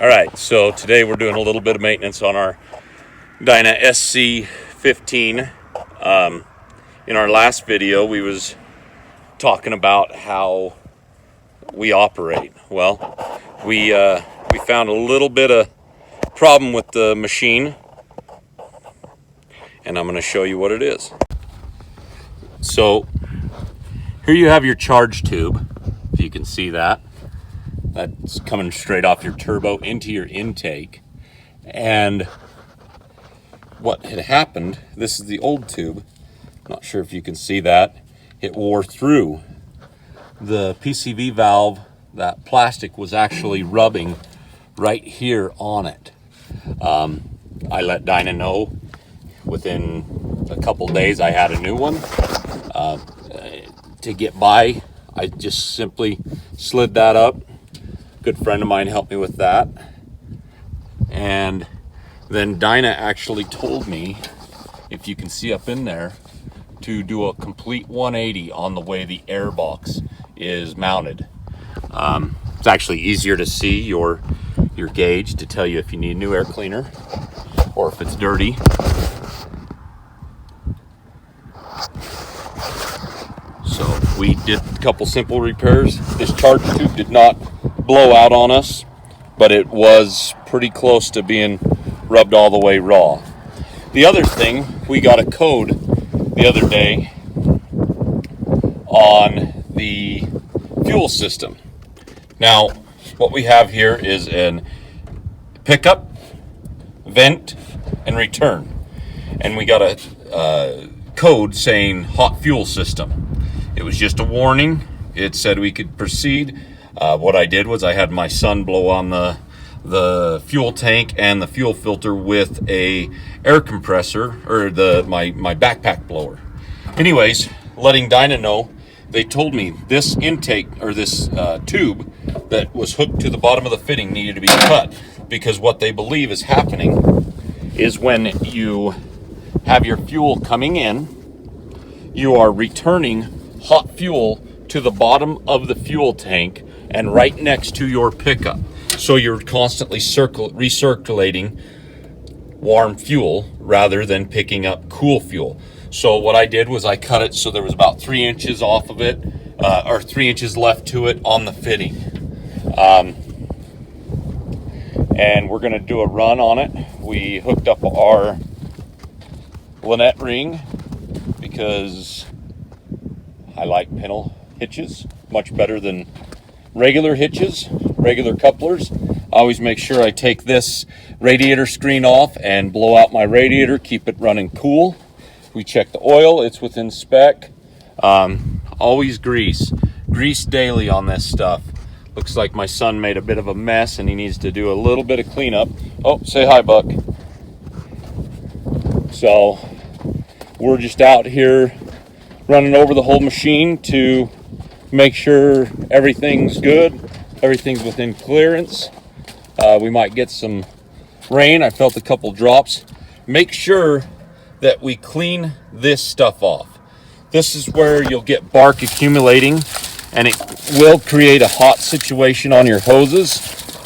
All right, so today we're doing a little bit of maintenance on our Dyna SC-15. In our last video, we was talking about how we operate. Well, we found a little bit of problem with the machine, and I'm going to show you what it is. So here you have your charge tube, if you can see that. That's coming straight off your turbo into your intake. And what had happened, this is the old tube, not sure if you can see that, it wore through. The PCV valve, that plastic was actually rubbing right here on it. I let Dyna know within a couple days I had a new one. To get by, I just simply slid that up. Good friend of mine helped me with that. And then Dyna actually told me, if you can see up in there, to do a complete 180 on the way the air box is mounted. It's actually easier to see your gauge to tell you if you need a new air cleaner or if it's dirty. So we did a couple simple repairs. This charge tube did not blow out on us, but it was pretty close to being rubbed all the way raw. The other thing, we got a code the other day on the fuel system. Now, what we have here is an pickup, vent, and return. And we got a code saying hot fuel system. It was just a warning. It said we could proceed. What I did was I had my son blow on the fuel tank and the fuel filter with a air compressor, or my backpack blower. Anyways, letting Dyna know, they told me this intake, or this tube that was hooked to the bottom of the fitting needed to be cut, because what they believe is happening is when you have your fuel coming in, you are returning hot fuel to the bottom of the fuel tank and right next to your pickup. So you're constantly recirculating warm fuel rather than picking up cool fuel. So what I did was I cut it so there was about 3 inches off of it, or 3 inches left to it on the fitting. And we're gonna do a run on it. We hooked up our Lynette ring because I like pintle hitches much better than regular hitches, regular couplers. I always make sure I take this radiator screen off and blow out my radiator, keep it running cool. We check the oil, it's within spec. Always grease daily on this stuff. Looks like my son made a bit of a mess and he needs to do a little bit of cleanup. Oh, say hi, Buck. So we're just out here running over the whole machine to make sure everything's good, everything's within clearance. We might get some rain. I felt a couple drops. Make sure that we clean this stuff off. This is where you'll get bark accumulating and it will create a hot situation on your hoses.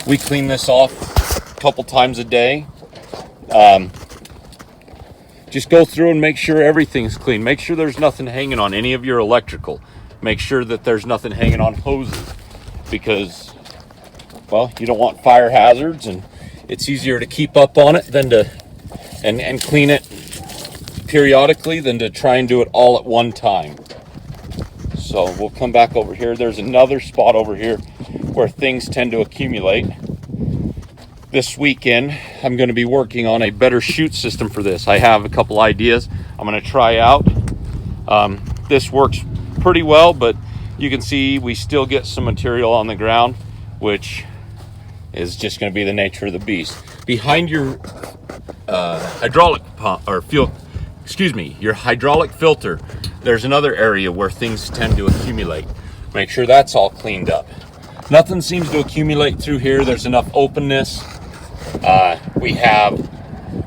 We clean this off a couple times a day. Just go through and make sure everything's clean. Make sure there's nothing hanging on any of your electrical. Make sure that there's nothing hanging on hoses, because, well, you don't want fire hazards, and it's easier to keep up on it than to and clean it periodically than to try and do it all at one time. So we'll come back over here. There's another spot over here where things tend to accumulate. This weekend, I'm going to be working on a better chute system for this. I have a couple ideas I'm going to try out. This works pretty well, but you can see we still get some material on the ground, which is just going to be the nature of the beast. Behind your hydraulic pump, or fuel, your hydraulic filter, there's another area where things tend to accumulate. Make sure that's all cleaned up. Nothing seems to accumulate through here. There's enough openness. We have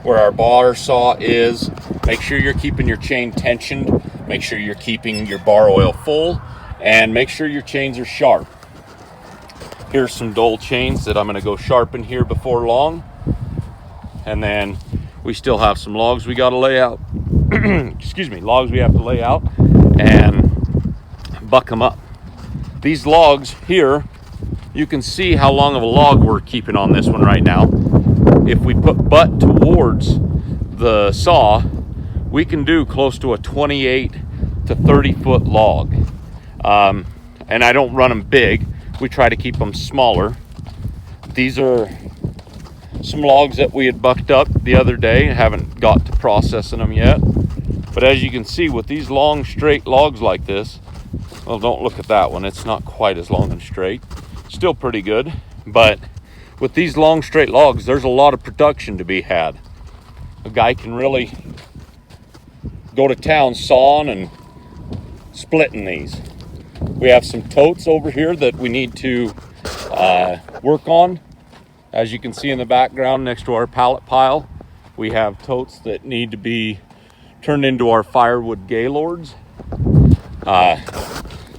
where our bar saw is. Make sure you're keeping your chain tensioned. Make sure you're keeping your bar oil full, and make sure your chains are sharp. Here's some dole chains that I'm going to go sharpen here before long. And then we still have some logs we got to lay out. Excuse me, logs we have to lay out and buck them up. These logs here, you can see how long of a log we're keeping on this one right now. If we put butt towards the saw, we can do close to a 28 to 30 foot log. And I don't run them big. We try to keep them smaller. These are some logs that we had bucked up the other day. Haven't got to processing them yet. But as you can see, with these long straight logs like this, well, don't look at that one. It's not quite as long and straight. Still pretty good. But with these long straight logs, there's a lot of production to be had. A guy can really go to town sawing and splitting these. We have some totes over here that we need to work on. As you can see in the background next to our pallet pile, we have totes that need to be turned into our firewood gaylords.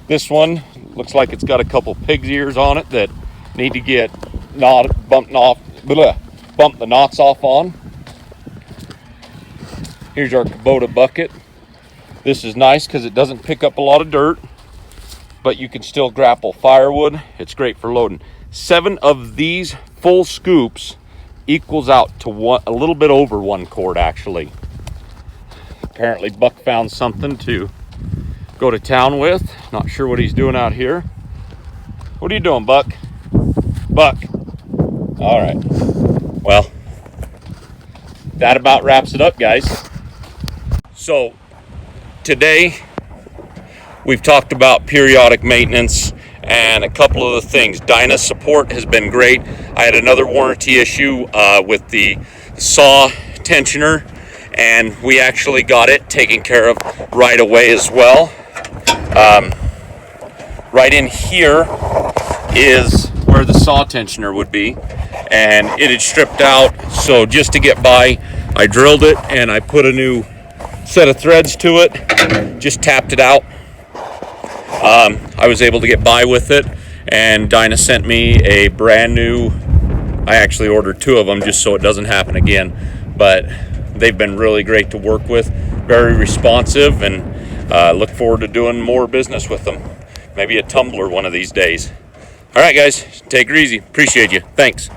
This one looks like it's got a couple pig's ears on it that need to get bump the knots off on. Here's our Kubota bucket. This is nice because it doesn't pick up a lot of dirt, but you can still grapple firewood. It's great for loading. 7 of these full scoops equals out to a little bit over 1 quart actually. Apparently Buck found something to go to town with. Not sure what he's doing out here. What are you doing, Buck? Buck. All right. Well, that about wraps it up, guys. So today we've talked about periodic maintenance and a couple of the things. Dyna support has been great. I had another warranty issue with the saw tensioner, and we actually got it taken care of right away as well. Right in here is where the saw tensioner would be, and it had stripped out. So just to get by, I drilled it and I put a new set of threads to it, just tapped it out. I was able to get by with it, and Dyna sent me a brand new, I actually ordered 2 of them just so it doesn't happen again, but they've been really great to work with, very responsive, and look forward to doing more business with them. Maybe a tumbler one of these days. All right, guys, take it easy. Appreciate you. Thanks.